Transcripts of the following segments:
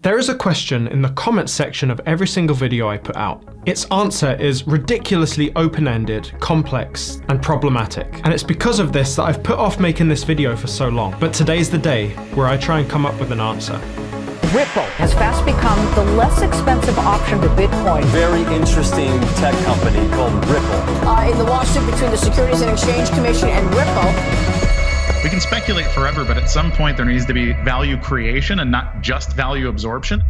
There is a question in the comments section of every single video I put out. Its answer is ridiculously open-ended, complex, and problematic. And it's because of this that I've put off making this video for so long. But today's the day where I try and come up with an answer. Ripple has fast become the less expensive option to Bitcoin. Very interesting tech company called Ripple. In the lawsuit between the Securities and Exchange Commission and Ripple. We can speculate forever, but at some point there needs to be value creation and not just value absorption.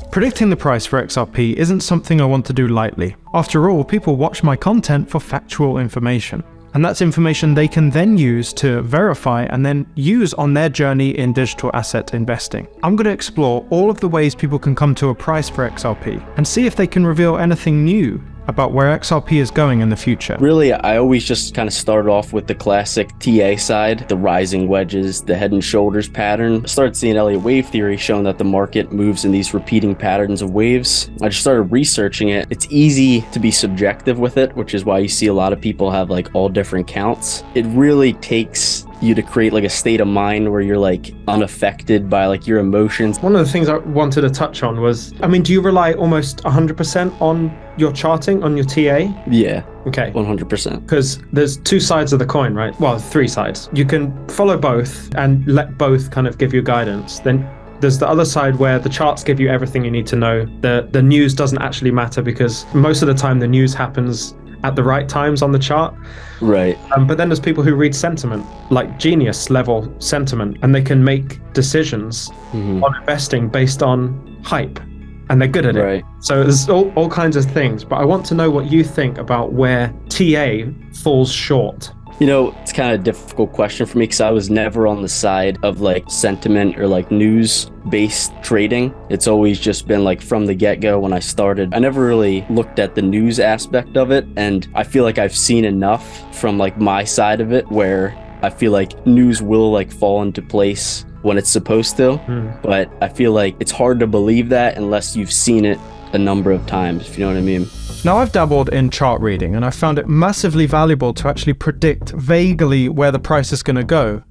Predicting the price for XRP isn't something I want to do lightly. After all, people watch my content for factual information. And that's information they can then use to verify and then use on their journey in digital asset investing. I'm going to explore all of the ways people can come to a price for XRP and see if they can reveal anything new about where XRP is going in the future. Really, I always just kind of start off with the classic TA side, the rising wedges, the head and shoulders pattern. I started seeing Elliott wave theory showing that the market moves in these repeating patterns of waves. I just started researching it. It's easy to be subjective with it, which is why you see a lot of people have like all different counts. It really takes you to create like a state of mind where you're like unaffected by like your emotions. One of the things I wanted to touch on was, do you rely almost 100% on your charting, on your TA? Yeah. Okay. 100%. Because there's two sides of the coin, right? Well, three sides. You can follow both and let both kind of give you guidance. Then there's the other side where the charts give you everything you need to know. The news doesn't actually matter because most of the time the news happens at the right times on the chart. Right. But then there's people who read sentiment, like genius level sentiment, and they can make decisions on investing based on hype, and they're good at it. So there's all kinds of things, but I want to know what you think about where TA falls short. You know, it's kind of a difficult question for me because I was never on the side of like sentiment or like news-based trading. It's always just been like from the get-go when I started. I never really looked at the news aspect of it, and I feel like I've seen enough from like my side of it where I feel like news will like fall into place when it's supposed to. But I feel like it's hard to believe that unless you've seen it a number of times, if you know what I mean. Now, I've dabbled in chart reading and I found it massively valuable to actually predict vaguely where the price is going to go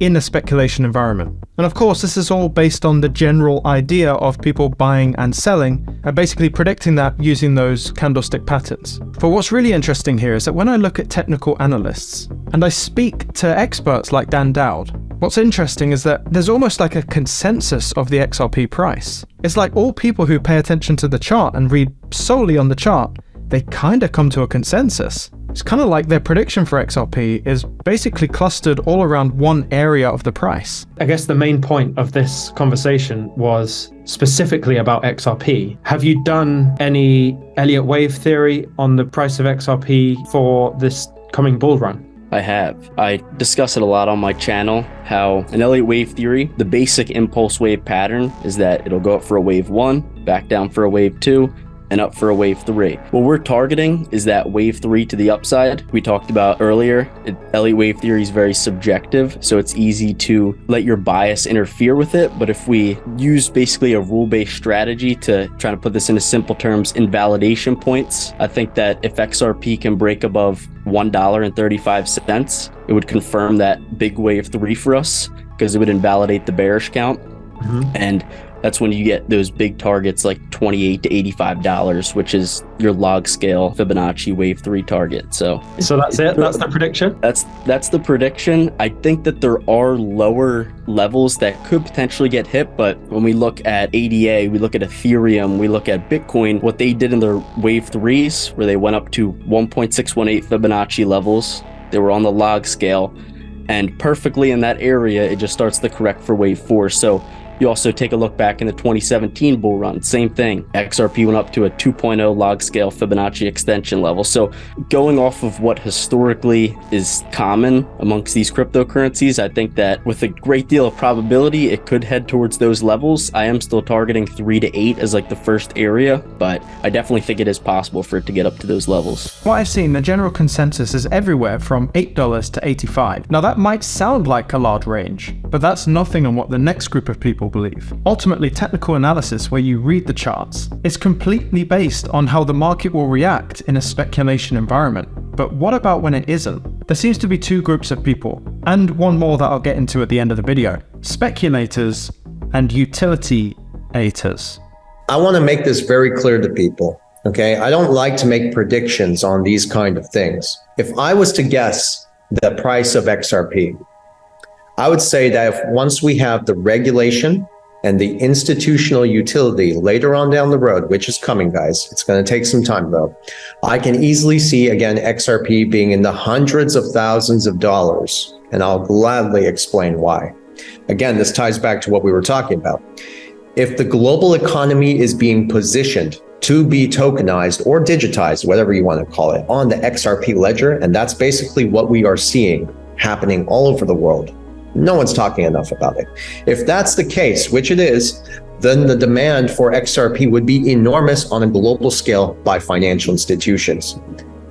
in a speculation environment. And of course, this is all based on the general idea of people buying and selling and basically predicting that using those candlestick patterns. But what's really interesting here is that when I look at technical analysts and I speak to experts like Dan Dowd, what's interesting is that there's almost like a consensus of the XRP price. It's like all people who pay attention to the chart and read solely on the chart, they kind of come to a consensus. It's kind of like their prediction for XRP is basically clustered all around one area of the price. I guess the main point of this conversation was specifically about XRP. Have you done any Elliott wave theory on the price of XRP for this coming bull run? I have. I discuss it a lot on my channel, how in Elliott wave theory, the basic impulse wave pattern is that it'll go up for a wave 1, back down for a wave 2, and up for a wave 3. What we're targeting is that wave 3 to the upside we talked about earlier. Elliott wave theory is very subjective, so it's easy to let your bias interfere with it. But if we use basically a rule-based strategy to try to put this into simple terms, invalidation points, I think that if XRP can break above $1.35, it would confirm that big wave 3 for us because it would invalidate the bearish count. And that's when you get those big targets like $28 to $85, which is your log scale Fibonacci wave 3 target. So that's it? That's the prediction? That's the prediction. I think that there are lower levels that could potentially get hit, but when we look at ADA, we look at Ethereum, we look at Bitcoin, what they did in their wave 3s, where they went up to 1.618 Fibonacci levels, they were on the log scale, and perfectly in that area, it just starts to correct for wave 4. So you also take a look back in the 2017 bull run, same thing. XRP went up to a 2.0 log scale Fibonacci extension level. So going off of what historically is common amongst these cryptocurrencies, I think that with a great deal of probability, it could head towards those levels. I am still targeting 3 to 8 as like the first area, but I definitely think it is possible for it to get up to those levels. What I've seen, the general consensus is everywhere from $8 to $85. Now that might sound like a large range, but that's nothing on what the next group of people believe. Ultimately, technical analysis, where you read the charts, is completely based on how the market will react in a speculation environment. But what about when it isn't? There seems to be two groups of people, and one more that I'll get into at the end of the video. Speculators and utility-ators. I want to make this very clear to people, okay? I don't like to make predictions on these kind of things. If I was to guess the price of XRP, I would say that if once we have the regulation and the institutional utility later on down the road, which is coming, guys, it's going to take some time though, I can easily see, again, XRP being in the hundreds of thousands of dollars, and I'll gladly explain why. Again, this ties back to what we were talking about. If the global economy is being positioned to be tokenized or digitized, whatever you want to call it, on the XRP ledger, and that's basically what we are seeing happening all over the world. No one's talking enough about it. If that's the case, which it is, then the demand for XRP would be enormous on a global scale by financial institutions.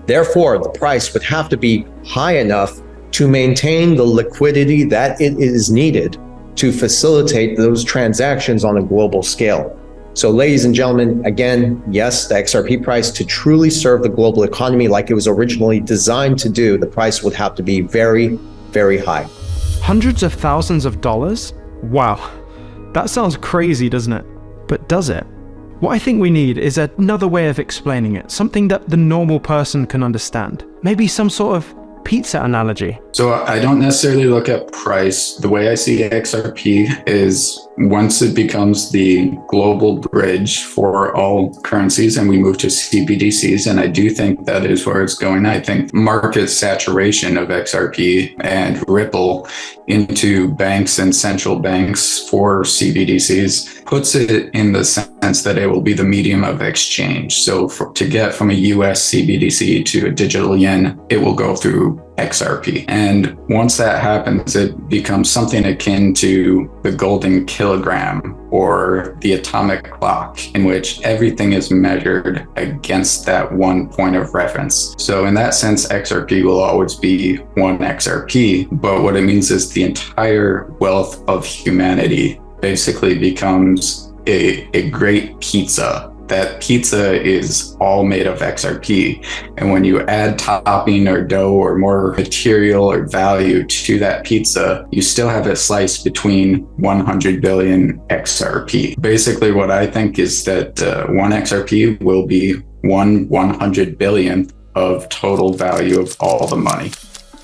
Therefore, the price would have to be high enough to maintain the liquidity that it is needed to facilitate those transactions on a global scale. So ladies and gentlemen, again, yes, the XRP price, to truly serve the global economy like it was originally designed to do, the price would have to be very, very high. Hundreds of thousands of dollars? Wow. That sounds crazy, doesn't it? But does it? What I think we need is another way of explaining it, something that the normal person can understand. Maybe some sort of pizza analogy. So I don't necessarily look at price. The way I see XRP is once it becomes the global bridge for all currencies and we move to CBDCs, and I do think that is where it's going. I think market saturation of XRP and Ripple into banks and central banks for CBDCs puts it in the sense that it will be the medium of exchange. So to get from a US CBDC to a digital yen, it will go through XRP. And once that happens, it becomes something akin to the golden kilogram or the atomic clock, in which everything is measured against that one point of reference. So in that sense, XRP will always be one XRP, but what it means is the entire wealth of humanity basically becomes a great pizza. That pizza is all made of XRP. And when you add topping or dough or more material or value to that pizza, you still have it sliced between 100 billion XRP. Basically, what I think is that one XRP will be 1/100 billionth of total value of all the money.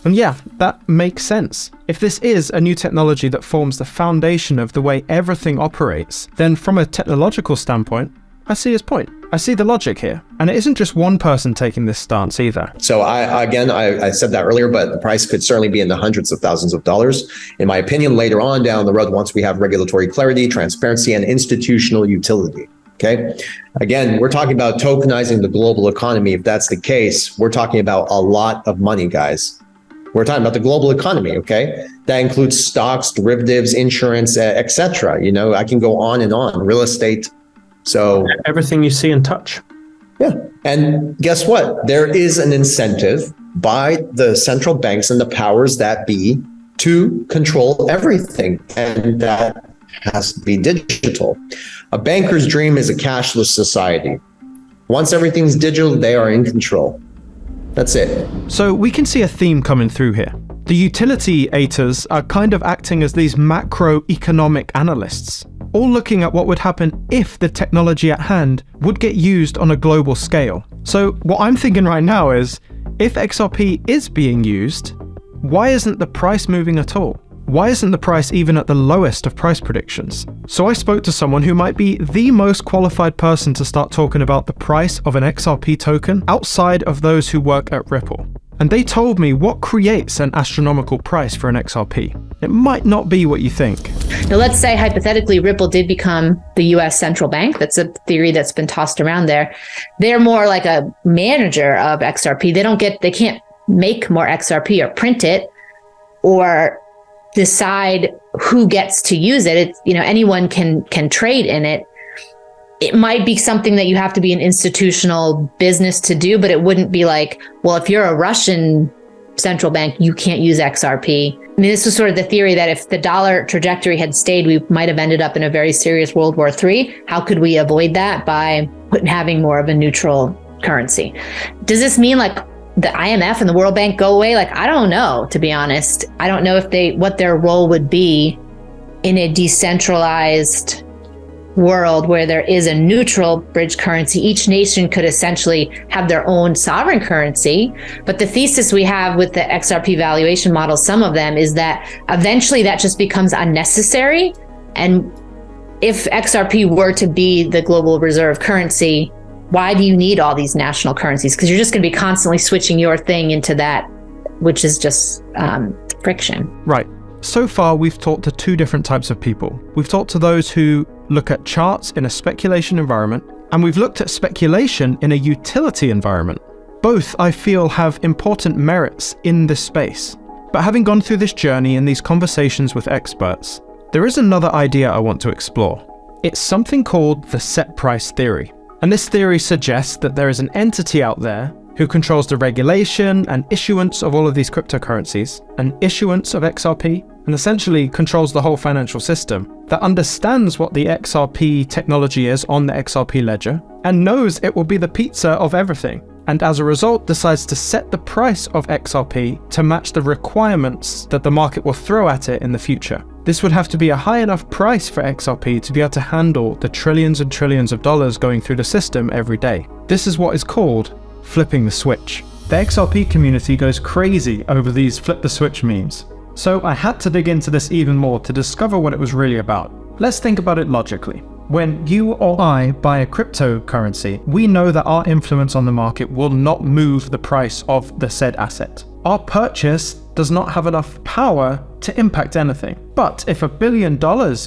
And yeah, that makes sense. If this is a new technology that forms the foundation of the way everything operates, then from a technological standpoint, I see his point. I see the logic here. And it isn't just one person taking this stance either. So I said that earlier, but the price could certainly be in the hundreds of thousands of dollars. In my opinion, later on down the road, once we have regulatory clarity, transparency, and institutional utility. Okay. Again, we're talking about tokenizing the global economy. If that's the case, we're talking about a lot of money, guys. We're talking about the global economy, okay? That includes stocks, derivatives, insurance, etc. You know, I can go on and on. Real estate. So everything you see and touch. Yeah. And guess what? There is an incentive by the central banks and the powers that be to control everything. And that has to be digital. A banker's dream is a cashless society. Once everything's digital, they are in control. That's it. So we can see a theme coming through here. The utility-ators are kind of acting as these macroeconomic analysts, all looking at what would happen if the technology at hand would get used on a global scale. So what I'm thinking right now is, if XRP is being used, why isn't the price moving at all? Why isn't the price even at the lowest of price predictions? So I spoke to someone who might be the most qualified person to start talking about the price of an XRP token outside of those who work at Ripple. And they told me what creates an astronomical price for an XRP. It might not be what you think. Now, let's say hypothetically Ripple did become the US central bank. That's a theory that's been tossed around there. They're more like a manager of XRP. They can't make more XRP or print it or decide who gets to use it. It's, anyone can trade in it. It might be something that you have to be an institutional business to do, but it wouldn't be like, well, if you're a Russian central bank, you can't use XRP. I mean, this was sort of the theory that if the dollar trajectory had stayed, we might have ended up in a very serious World War III. How could we avoid that? By having more of a neutral currency. Does this mean like the IMF and the World Bank go away? Like, I don't know, to be honest. I don't know what their role would be in a decentralized world where there is a neutral bridge currency, each nation could essentially have their own sovereign currency. But the thesis we have with the XRP valuation model, some of them, is that eventually that just becomes unnecessary. And if XRP were to be the global reserve currency, why do you need all these national currencies? Because you're just going to be constantly switching your thing into that, which is just friction. Right. So far, we've talked to two different types of people. We've talked to those who look at charts in a speculation environment, and we've looked at speculation in a utility environment. Both, I feel, have important merits in this space. But having gone through this journey and these conversations with experts, there is another idea I want to explore. It's something called the set price theory. And this theory suggests that there is an entity out there who controls the regulation and issuance of all of these cryptocurrencies, and issuance of XRP, and essentially controls the whole financial system, that understands what the XRP technology is on the XRP ledger, and knows it will be the pizza of everything, and as a result decides to set the price of XRP to match the requirements that the market will throw at it in the future. This would have to be a high enough price for XRP to be able to handle the trillions and trillions of dollars going through the system every day. This is what is called flipping the switch. The XRP community goes crazy over these flip the switch memes. So I had to dig into this even more to discover what it was really about. Let's think about it logically. When you or I buy a cryptocurrency, we know that our influence on the market will not move the price of the said asset. Our purchase does not have enough power to impact anything. But if $1 billion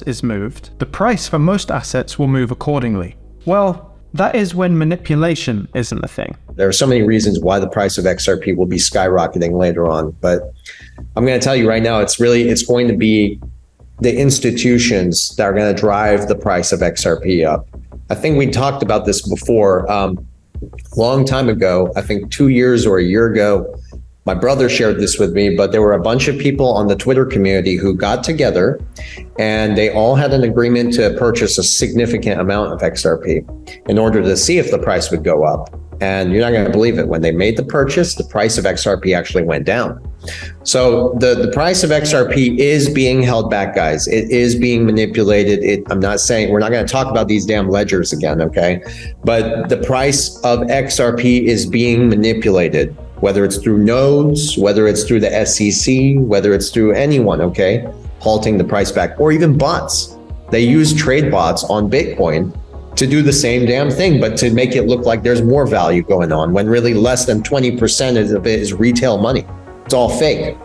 is moved, the price for most assets will move accordingly. Well, that is when manipulation isn't a thing. There are so many reasons why the price of XRP will be skyrocketing later on. But I'm going to tell you right now, it's going to be the institutions that are going to drive the price of XRP up. I think we talked about this before. Long time ago, I think 2 years or a year ago, my brother shared this with me, but there were a bunch of people on the Twitter community who got together and they all had an agreement to purchase a significant amount of XRP in order to see if the price would go up. And you're not going to believe it. When they made the purchase, the price of XRP actually went down. So the price of XRP is being held back, guys. It is being manipulated. I'm not saying, we're not going to talk about these damn ledgers again, okay? But the price of XRP is being manipulated, whether it's through nodes, whether it's through the SEC, whether it's through anyone, okay, halting the price back, or even bots. They use trade bots on Bitcoin to do the same damn thing, but to make it look like there's more value going on when really less than 20% of it is retail money. It's all fake.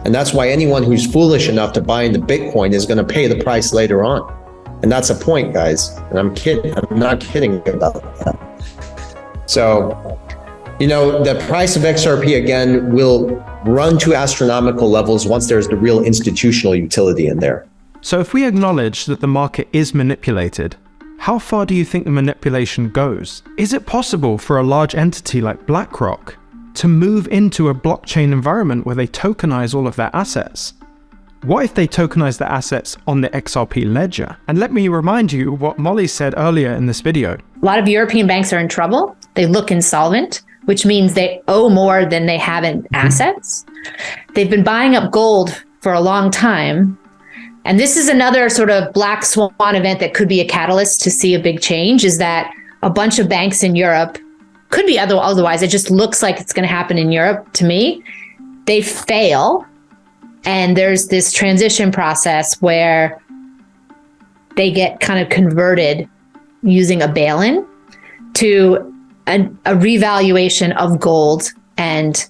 And that's why anyone who's foolish enough to buy into Bitcoin is going to pay the price later on. And that's a point, guys. And I'm not kidding about that. So, you know, the price of XRP, again, will run to astronomical levels once there's the real institutional utility in there. So if we acknowledge that the market is manipulated, how far do you think the manipulation goes? Is it possible for a large entity like BlackRock to move into a blockchain environment where they tokenize all of their assets? What if they tokenize the assets on the XRP ledger? And let me remind you what Molly said earlier in this video. A lot of European banks are in trouble. They look insolvent, which means they owe more than they have in assets. They've been buying up gold for a long time. And this is another sort of black swan event that could be a catalyst to see a big change, is that a bunch of banks in Europe, could be otherwise, it just looks like it's going to happen in Europe to me, they fail. And there's this transition process where they get kind of converted using a bail-in to a revaluation of gold and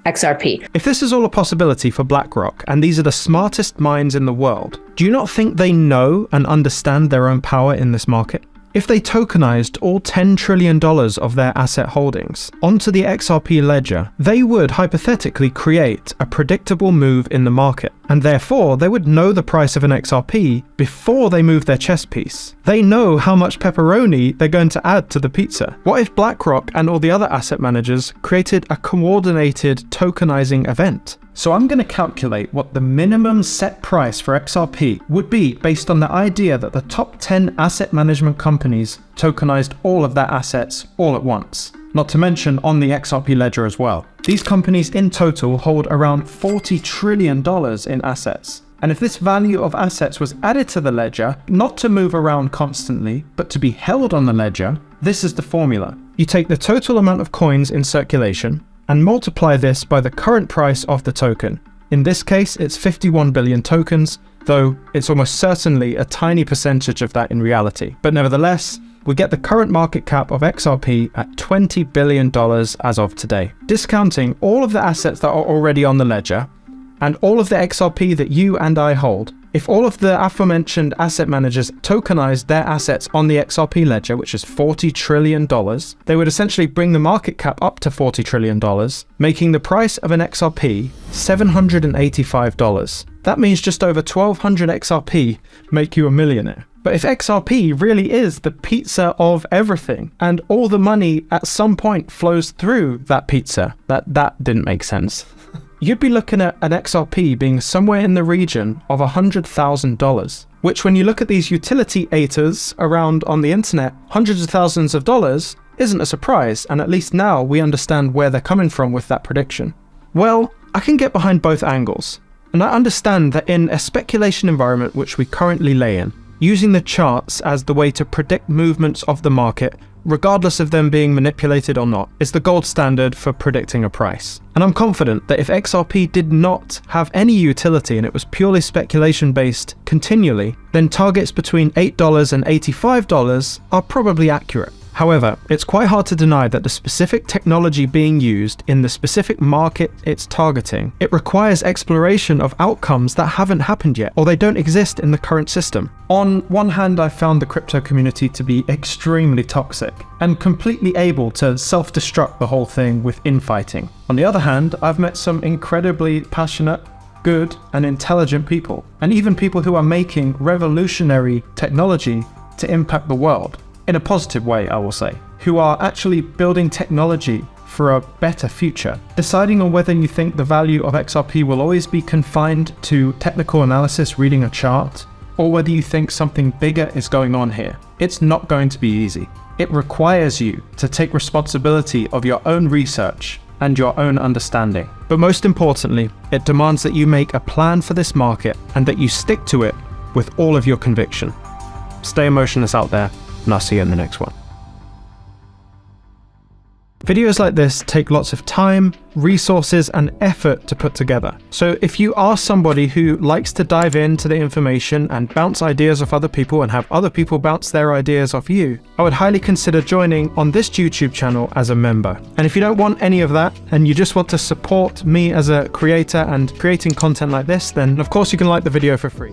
XRP. If this is all a possibility for BlackRock, and these are the smartest minds in the world, do you not think they know and understand their own power in this market? If they tokenized all $10 trillion of their asset holdings onto the XRP ledger, they would hypothetically create a predictable move in the market, and therefore they would know the price of an XRP before they move their chess piece. They know how much pepperoni they're going to add to the pizza. What if BlackRock and all the other asset managers created a coordinated tokenizing event? So I'm going to calculate what the minimum set price for XRP would be based on the idea that the top 10 asset management companies tokenized all of their assets all at once. Not to mention on the XRP ledger as well. These companies in total hold around $40 trillion in assets. And if this value of assets was added to the ledger, not to move around constantly, but to be held on the ledger, this is the formula. You take the total amount of coins in circulation and multiply this by the current price of the token. In this case, it's 51 billion tokens, though it's almost certainly a tiny percentage of that in reality. But nevertheless, we get the current market cap of XRP at $20 billion as of today. Discounting all of the assets that are already on the ledger, and all of the XRP that you and I hold, if all of the aforementioned asset managers tokenized their assets on the XRP ledger, which is $40 trillion, they would essentially bring the market cap up to $40 trillion, making the price of an XRP $785. That means just over 1,200 XRP make you a millionaire. But if XRP really is the pizza of everything, and all the money at some point flows through that pizza, that didn't make sense. You'd be looking at an XRP being somewhere in the region of $100,000, which when you look at these utility ATAs around on the internet, hundreds of thousands of dollars, isn't a surprise, and at least now we understand where they're coming from with that prediction. Well, I can get behind both angles, and I understand that in a speculation environment which we currently lay in, using the charts as the way to predict movements of the market, regardless of them being manipulated or not, is the gold standard for predicting a price. And I'm confident that if XRP did not have any utility and it was purely speculation based continually, then targets between $8 and $85 are probably accurate. However, it's quite hard to deny that the specific technology being used in the specific market it's targeting, it requires exploration of outcomes that haven't happened yet, or they don't exist in the current system. On one hand, I found the crypto community to be extremely toxic and completely able to self-destruct the whole thing with infighting. On the other hand, I've met some incredibly passionate, good and intelligent people, and even people who are making revolutionary technology to impact the world. In a positive way, I will say, who are actually building technology for a better future. Deciding on whether you think the value of XRP will always be confined to technical analysis, reading a chart, or whether you think something bigger is going on here. It's not going to be easy. It requires you to take responsibility of your own research and your own understanding. But most importantly, it demands that you make a plan for this market and that you stick to it with all of your conviction. Stay emotionless out there, and I'll see you in the next one. Videos like this take lots of time, resources, and effort to put together. So if you are somebody who likes to dive into the information and bounce ideas off other people and have other people bounce their ideas off you, I would highly consider joining on this YouTube channel as a member. And if you don't want any of that, and you just want to support me as a creator and creating content like this, then of course you can like the video for free.